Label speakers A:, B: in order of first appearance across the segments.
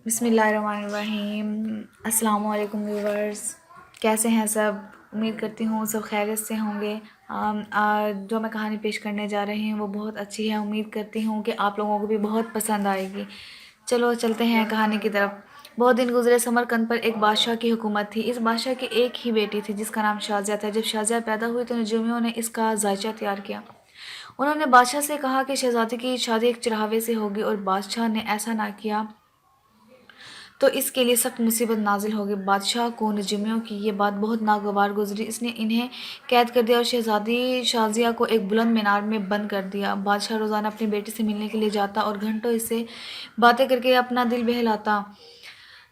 A: بسم اللہ الرحمن الرحیم۔ السلام علیکم ویورز، کیسے ہیں سب؟ امید کرتی ہوں سب خیریت سے ہوں گے۔ جو میں کہانی پیش کرنے جا رہی ہوں وہ بہت اچھی ہے، امید کرتی ہوں کہ آپ لوگوں کو بھی بہت پسند آئے گی۔ چلو چلتے ہیں کہانی کی طرف۔ بہت دن گزرے، سمرقند پر ایک بادشاہ کی حکومت تھی۔ اس بادشاہ کی ایک ہی بیٹی تھی جس کا نام شازیہ تھا۔ جب شازیہ پیدا ہوئی تو نجومیوں نے اس کا ذائچہ تیار کیا۔ انہوں نے بادشاہ سے کہا کہ شہزادی کی شادی ایک چرواہے سے ہوگی، اور بادشاہ نے ایسا نہ کیا تو اس کے لیے سخت مصیبت نازل ہوگی۔ بادشاہ کو نجومیوں کی یہ بات بہت ناگوار گزری۔ اس نے انہیں قید کر دیا اور شہزادی شازیہ کو ایک بلند مینار میں بند کر دیا۔ بادشاہ روزانہ اپنی بیٹی سے ملنے کے لیے جاتا اور گھنٹوں اس سے باتیں کر کے اپنا دل بہلاتا۔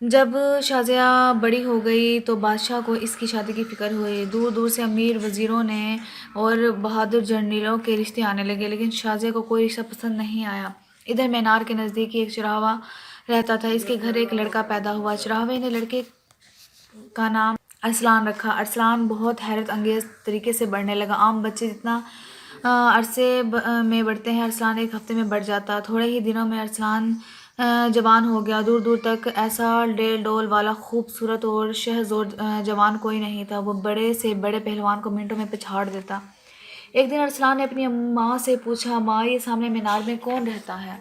A: جب شازیہ بڑی ہو گئی تو بادشاہ کو اس کی شادی کی فکر ہوئی۔ دور دور سے امیر وزیروں نے اور بہادر جرنیلوں کے رشتے آنے لگے، لیکن شازیہ کو کوئی رشتہ پسند نہیں آیا۔ ادھر مینار کے نزدیک ایک چرواہا رہتا تھا۔ اس کے گھر ایک لڑکا پیدا ہوا۔ چرواہے نے لڑکے کا نام ارسلان رکھا۔ ارسلان بہت حیرت انگیز طریقے سے بڑھنے لگا۔ عام بچے جتنا عرصے میں بڑھتے ہیں، ارسلان ایک ہفتے میں بڑھ جاتا۔ تھوڑے ہی دنوں میں ارسلان جوان ہو گیا۔ دور دور تک ایسا ڈیل ڈول والا خوبصورت اور شہزور جوان کوئی نہیں تھا۔ وہ بڑے سے بڑے پہلوان کو منٹوں میں پچھاڑ دیتا۔ ایک دن ارسلان نے اپنی ماں سے پوچھا، ماں یہ سامنے مینار میں کون رہتا ہے؟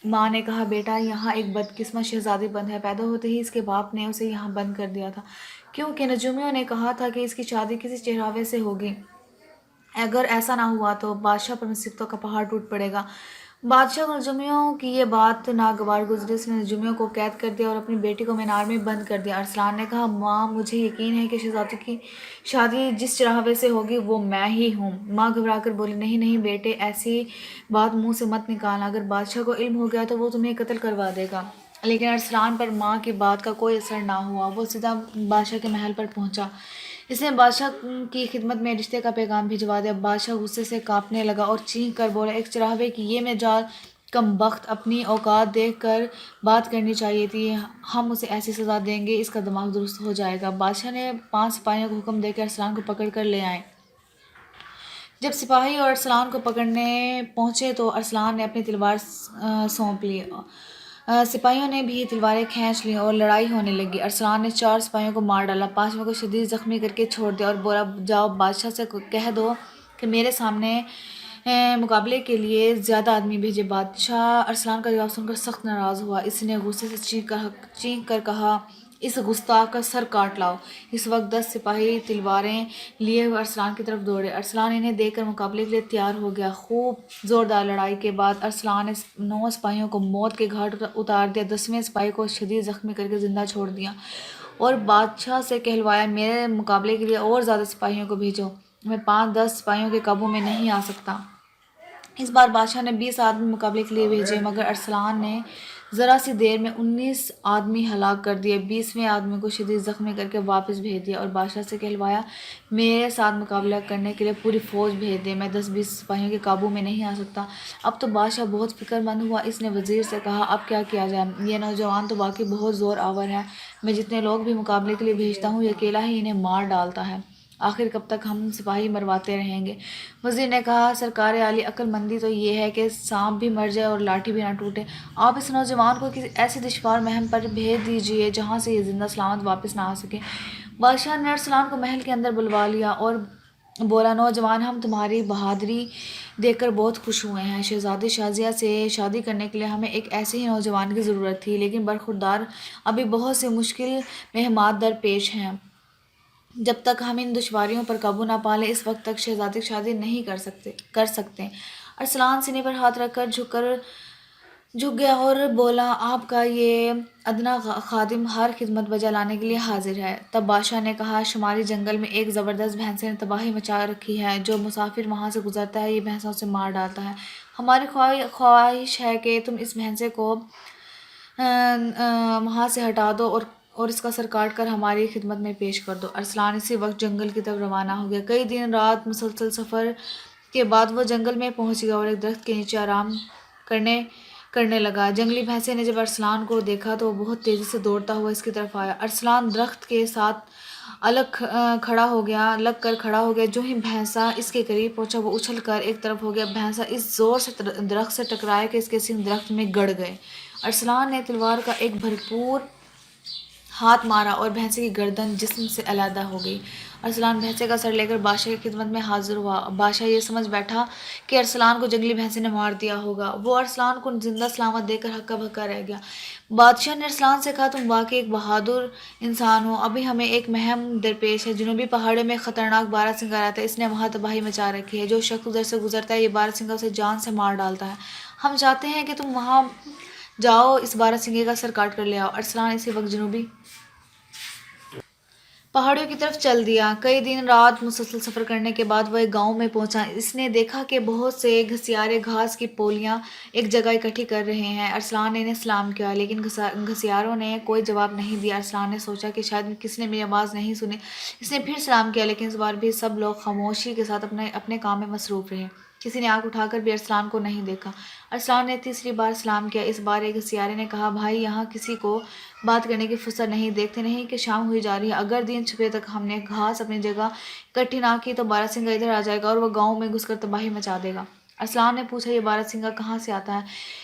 A: ماں نے کہا، بیٹا یہاں ایک بدقسمت شہزادی بند ہے۔ پیدا ہوتے ہی اس کے باپ نے اسے یہاں بند کر دیا تھا، کیونکہ نجومیوں نے کہا تھا کہ اس کی شادی کسی چرواہے سے ہوگی۔ اگر ایسا نہ ہوا تو بادشاہ پر مصیبتوں کا پہاڑ ٹوٹ پڑے گا۔ بادشاہ کو نجومیوں کی یہ بات ناگوار گزری۔ اس نے نجومیوں کو قید کر دیا اور اپنی بیٹی کو مینار میں بند کر دیا۔ ارسلان نے کہا، ماں مجھے یقین ہے کہ شہزادی کی شادی جس چرواہے سے ہوگی وہ میں ہی ہوں۔ ماں گھبرا کر بولی، نہیں نہیں بیٹے، ایسی بات منہ سے مت نکالنا۔ اگر بادشاہ کو علم ہو گیا تو وہ تمہیں قتل کروا دے گا۔ لیکن ارسلان پر ماں کی بات کا کوئی اثر نہ ہوا۔ وہ سیدھا بادشاہ کے محل پر پہنچا۔ اس نے بادشاہ کی خدمت میں رشتے کا پیغام بھجوا دیا۔ بادشاہ غصے سے کانپنے لگا اور چینخ کر بولا، ایک چرواہے کی یہ مجال کم بخت! اپنی اوقات دیکھ کر بات کرنی چاہیے تھی۔ ہم اسے ایسی سزا دیں گے اس کا دماغ درست ہو جائے گا۔ بادشاہ نے 5 سپاہیوں کو حکم دے کے ارسلان کو پکڑ کر لے آئے۔ جب سپاہی اور ارسلان کو پکڑنے پہنچے تو ارسلان نے اپنی تلوار سونپ لی۔ سپاہیوں نے بھی تلواریں کھینچ لیں اور لڑائی ہونے لگی۔ ارسلان نے 4 سپاہیوں کو مار ڈالا، 5ویں کو شدید زخمی کر کے چھوڑ دیا اور بولا، جاؤ بادشاہ سے کہہ دو کہ میرے سامنے مقابلے کے لیے زیادہ آدمی بھیجے۔ بادشاہ ارسلان کا جواب سن کر سخت ناراض ہوا۔ اس نے غصے سے چینخ کر کہا، اس گستاخ کا سر کاٹ لاؤ۔ اس وقت 10 سپاہی تلواریں لیے ہوئے ارسلان کی طرف دوڑے۔ ارسلان انہیں دیکھ کر مقابلے کے لیے تیار ہو گیا۔ خوب زوردار لڑائی کے بعد ارسلان نے 9 سپاہیوں کو موت کے گھاٹ اتار دیا، 10ویں سپاہی کو شدید زخمی کر کے زندہ چھوڑ دیا اور بادشاہ سے کہلوایا، میرے مقابلے کے لیے اور زیادہ سپاہیوں کو بھیجو، میں 5-10 سپاہیوں کے قابو میں نہیں آ سکتا۔ اس بار بادشاہ نے 20 آدمی مقابلے کے لیے بھیجے، مگر ارسلان نے ذرا سی دیر میں 19 آدمی ہلاک کر دیے۔ 20ویں آدمی کو شدید زخمی کر کے واپس بھیج دیا اور بادشاہ سے کہلوایا، میرے ساتھ مقابلہ کرنے کے لیے پوری فوج بھیج دے، میں 10-20 سپاہیوں کے قابو میں نہیں آ سکتا۔ اب تو بادشاہ بہت فکر مند ہوا۔ اس نے وزیر سے کہا، اب کیا کیا جائے؟ یہ نوجوان تو واقعی بہت زور آور ہے، میں جتنے لوگ بھی مقابلے کے لیے بھیجتا ہوں یہ اکیلا ہی انہیں مار ڈالتا ہے، آخر کب تک ہم سپاہی مرواتے رہیں گے؟ وزیر نے کہا، سرکار عالی، عقل مندی تو یہ ہے کہ سانپ بھی مر جائے اور لاٹھی بھی نہ ٹوٹے۔ آپ اس نوجوان کو کسی ایسی دشوار مہم پر بھیج دیجیے جہاں سے یہ زندہ سلامت واپس نہ آ سکے۔ بادشاہ نے ارسلان کو محل کے اندر بلوا لیا اور بولا، نوجوان، ہم تمہاری بہادری دیکھ کر بہت خوش ہوئے ہیں۔ شہزادی شازیہ سے شادی کرنے کے لیے ہمیں ایک ایسے ہی نوجوان کی ضرورت تھی، لیکن برخوردار ابھی بہت سے مشکل مہمات درپیش ہیں۔ جب تک ہم ان دشواریوں پر قابو نہ پا لیں اس وقت تک شہزادی کی شادی نہیں کر سکتے۔ ارسلان سینے پر ہاتھ رکھ کر جھک گیا اور بولا، آپ کا یہ ادنا خادم ہر خدمت بجا لانے کے لیے حاضر ہے۔ تب بادشاہ نے کہا، شمالی جنگل میں ایک زبردست بھینسے نے تباہی مچا رکھی ہے، جو مسافر وہاں سے گزرتا ہے یہ بھینسوں سے مار ڈالتا ہے۔ ہماری خواہش ہے کہ تم اس بھینسے کو وہاں سے ہٹا دو اور اس کا سر کاٹ کر ہماری خدمت میں پیش کر دو۔ ارسلان اسی وقت جنگل کی طرف روانہ ہو گیا۔ کئی دن رات مسلسل سفر کے بعد وہ جنگل میں پہنچ گیا اور ایک درخت کے نیچے آرام کرنے لگا۔ جنگلی بھینسے نے جب ارسلان کو دیکھا تو وہ بہت تیزی سے دوڑتا ہوا اس کی طرف آیا۔ ارسلان درخت کے ساتھ لگ کر کھڑا ہو گیا۔ جو ہی بھینسا اس کے قریب پہنچا وہ اچھل کر ایک طرف ہو گیا۔ بھینسا اس زور سے درخت سے ٹکرایا کہ اس کے سینگ درخت میں گڑ گئے ارسلان نے تلوار کا ایک بھرپور ہاتھ مارا اور بھینسے کی گردن جسم سے علیحدہ ہو گئی۔ ارسلان بھینسے کا سر لے کر بادشاہ کی خدمت میں حاضر ہوا۔ بادشاہ یہ سمجھ بیٹھا کہ ارسلان کو جنگلی بھینسے نے مار دیا ہوگا۔ وہ ارسلان کو زندہ سلامت دیکھ کر ہکا بھکا رہ گیا۔ بادشاہ نے ارسلان سے کہا، تم واقعی ایک بہادر انسان ہو۔ ابھی ہمیں ایک مہم درپیش ہے۔ جنوبی پہاڑیوں میں ایک خطرناک باراسنگا رہتا ہے۔ اس نے وہاں تباہی مچا رکھی ہے۔ جو شخص ادھر سے گزرتا ہے یہ باراسنگا اسے جان سے مار ڈالتا ہے۔ ہم چاہتے ہیں کہ تم وہاں جاؤ، اس باراسنگے کا سر کاٹ کر لے آؤ۔ ارسلان اسی وقت جنوبی پہاڑیوں کی طرف چل دیا۔ کئی دن رات مسلسل سفر کرنے کے بعد وہ ایک گاؤں میں پہنچا۔ اس نے دیکھا کہ بہت سے گھسیارے گھاس کی پولیاں ایک جگہ اکٹھی کر رہے ہیں۔ ارسلان نے انہیں سلام کیا لیکن گھسیاروں نے کوئی جواب نہیں دیا۔ ارسلان نے سوچا کہ شاید کسی نے میری آواز نہیں سنی۔ اس نے پھر سلام کیا لیکن اس بار بھی سب لوگ خاموشی کے ساتھ اپنے کام میں مصروف رہے۔ کسی نے آنکھ اٹھا کر بھی ارسلان کو نہیں دیکھا۔ ارسلان نے تیسری بار سلام کیا۔ اس بار ایک گھسیارے نے کہا، بھائی یہاں کسی کو بات کرنے کی فرصت نہیں، دیکھتے نہیں کہ شام ہوئی جا رہی ہے۔ اگر دن چھپے تک ہم نے گھاس اپنی جگہ اکٹھی نہ کی تو باراسنگا ادھر آ جائے گا اور وہ گاؤں میں گھس کر تباہی مچا دے گا۔ ارسلان نے پوچھا، یہ باراسنگا کہاں سے آتا ہے؟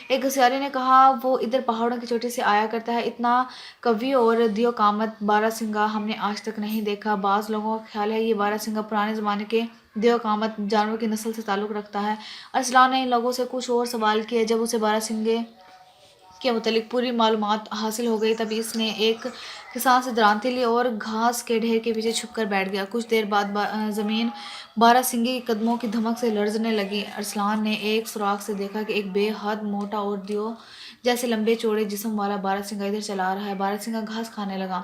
A: ایک گھسیارے نے کہا، وہ ادھر پہاڑوں کی چوٹی سے آیا کرتا ہے۔ اتنا قوی اور دیو قامت باراسنگا ہم نے آج تک نہیں دیکھا۔ بعض لوگوں کا خیال ہے یہ باراسنگا پرانے زمانے کے دیو قامت جانور کی نسل سے تعلق رکھتا ہے۔ ارسلان نے ان لوگوں سے کچھ اور سوال کیے۔ جب اسے باراسنگے کے متعلق پوری معلومات حاصل ہو گئی تب اس نے ایک کسان سے درانتی لی اور گھاس کے ڈھیر کے پیچھے چھپ کر بیٹھ گیا۔ کچھ دیر بعد زمین باراسنگے کے قدموں کی دھمک سے لرزنے لگی۔ ارسلان نے ایک سوراخ سے دیکھا کہ ایک بے حد موٹا اور دیو جیسے لمبے چوڑے جسم والا باراسنگا ادھر چلا آ رہا ہے۔ باراسنگا گھاس کھانے لگا۔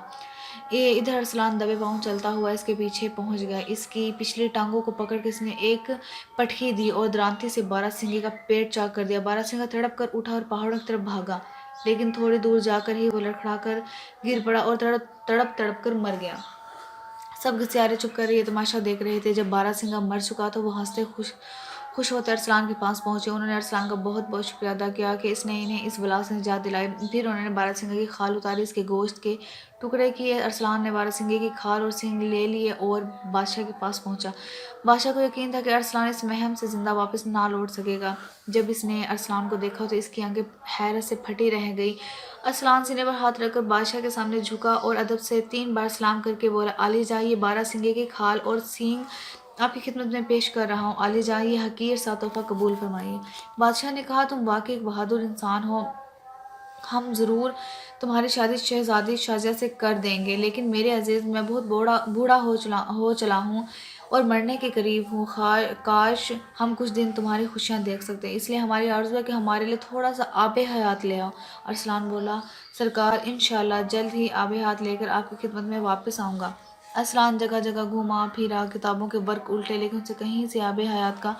A: ادھر ارسلان دبے پاؤں چلتا ہوا اس کے پیچھے پہنچ گیا۔ اس کی پچھلی ٹانگوں کو پکڑ کر اس نے ایک پٹخی دی اور درانتی سے باراسنگے کا پیٹ چاک کر دیا۔ باراسنگا تڑپ کر اٹھا اور پہاڑوں کی طرف بھاگا لیکن تھوڑی دور جا کر ہی وہ لڑکھڑا کر گر پڑا اور تڑپ کر مر گیا۔ سب گھسیارے چھپ کر یہ تماشا دیکھ رہے تھے۔ جب باراسنگا مر چکا تو وہ ہنستے خوش ہوتے ارسلان کے پاس پہنچے۔ انہوں نے ارسلان کا بہت بہت شکریہ ادا کیا کہ اس نے انہیں اس بلا سے نجات دلائی۔ پھر انہوں نے باراسنگا کی کھال اتاری، اس کے گوشت کے ٹکڑے کیے۔ ارسلان نے باراسنگے کی کھال اور سینگ لے لیے اور بادشاہ کے پاس پہنچا۔ بادشاہ کو یقین تھا کہ ارسلان اس مہم سے زندہ واپس نہ لوٹ سکے گا۔ جب اس نے ارسلان کو دیکھا تو اس کی آنکھیں حیرت سے پھٹی رہ گئی۔ ارسلان سینے پر ہاتھ رکھ کر بادشاہ کے سامنے جھکا اور ادب سے 3 بار سلام کر کے بولا، عالی جاں یہ باراسنگے کی کھال اور سینگ آپ کی خدمت میں پیش کر رہا ہوں۔ عالی جاں یہ حقیر سا تحفہ قبول فرمائیے۔ بادشاہ نے کہا، تم واقعی ایک بہادر انسان ہو۔ ہم ضرور تمہاری شادی شہزادی شازیہ سے کر دیں گے لیکن میرے عزیز میں بہت بوڑھا ہو چلا ہوں اور مرنے کے قریب ہوں۔ کاش ہم کچھ دن تمہاری خوشیاں دیکھ سکتے، اس لیے ہماری آرزو ہے کہ ہمارے لیے تھوڑا سا آب حیات لے آؤ۔ ارسلان بولا، سرکار انشاءاللہ جلد ہی آب حیات لے کر آپ کی خدمت میں واپس آؤں گا۔ ارسلان جگہ جگہ گھوما پھرا، کتابوں کے ورق الٹے لیکن اسے کہیں سے آب حیات کا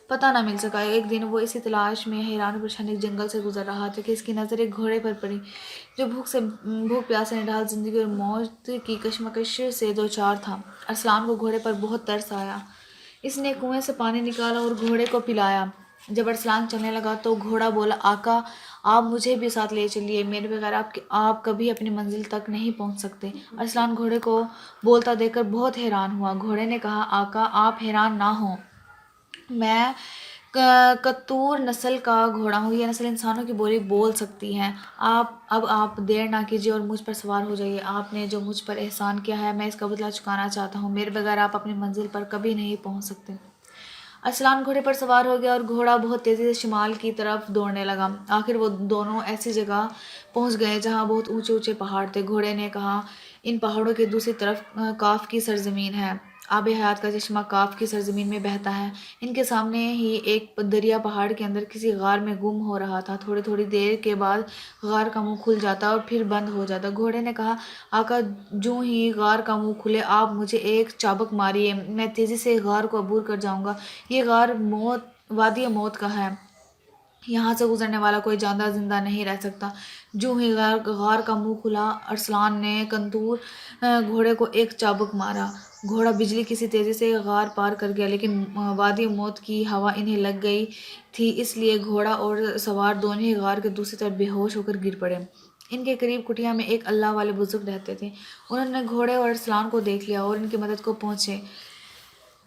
A: پتہ نہ مل سکا۔ ایک دن وہ اسی تلاش میں حیران و پریشان ایک جنگل سے گزر رہا تھا کہ اس کی نظر ایک گھوڑے پر پڑی جو بھوک پیاس سے نڈھال زندگی اور موت کی کشمکش سے دوچار تھا۔ ارسلان کو گھوڑے پر بہت ترس آیا۔ اس نے کنویں سے پانی نکالا اور گھوڑے کو پلایا۔ جب ارسلان چلنے لگا تو گھوڑا بولا، آقا آپ مجھے بھی ساتھ لے چلیے، میرے بغیر آپ کبھی اپنی منزل تک نہیں پہنچ سکتے۔ ارسلان گھوڑے کو بولتا دیکھ کر بہت حیران ہوا۔ گھوڑے نے کہا، آقا آپ حیران نہ ہوں، میں کتور نسل کا گھوڑا ہوں۔ یہ نسل انسانوں کی بولی بول سکتی ہے۔ اب آپ دیر نہ کیجیے اور مجھ پر سوار ہو جائیے۔ آپ نے جو مجھ پر احسان کیا ہے میں اس کا بدلہ چکانا چاہتا ہوں۔ میرے بغیر آپ اپنی منزل پر کبھی نہیں پہنچ سکتے۔ ارسلان گھوڑے پر سوار ہو گیا اور گھوڑا بہت تیزی سے شمال کی طرف دوڑنے لگا۔ آخر وہ دونوں ایسی جگہ پہنچ گئے جہاں بہت اونچے اونچے پہاڑ تھے۔ گھوڑے نے کہا، ان پہاڑوں کے دوسری طرف کاف کی سرزمین ہے۔ آب حیات کا چشمہ کاف کی سرزمین میں بہتا ہے۔ ان کے سامنے ہی ایک دریا پہاڑ کے اندر کسی غار میں گم ہو رہا تھا۔ تھوڑی دیر کے بعد غار کا منہ کھل جاتا اور پھر بند ہو جاتا۔ گھوڑے نے کہا، آقا جوں ہی غار کا منہ کھلے آپ مجھے ایک چابک ماریے، میں تیزی سے غار کو عبور کر جاؤں گا۔ یہ غار وادی موت کا ہے، یہاں سے گزرنے والا کوئی جاندار زندہ نہیں رہ سکتا۔ جوں ہی غار کا منہ کھلا ارسلان نے کنتور گھوڑے کو ایک چابک مارا۔ گھوڑا بجلی کی سی تیزی سے غار پار کر گیا لیکن وادی موت کی ہوا انہیں لگ گئی تھی، اس لیے گھوڑا اور سوار دونوں ہی غار کے دوسری طرف بے ہوش ہو کر گر پڑے۔ ان کے قریب کٹیا میں ایک اللہ والے بزرگ رہتے تھے۔ انہوں نے گھوڑے اور ارسلان کو دیکھ لیا اور ان کی مدد کو پہنچے۔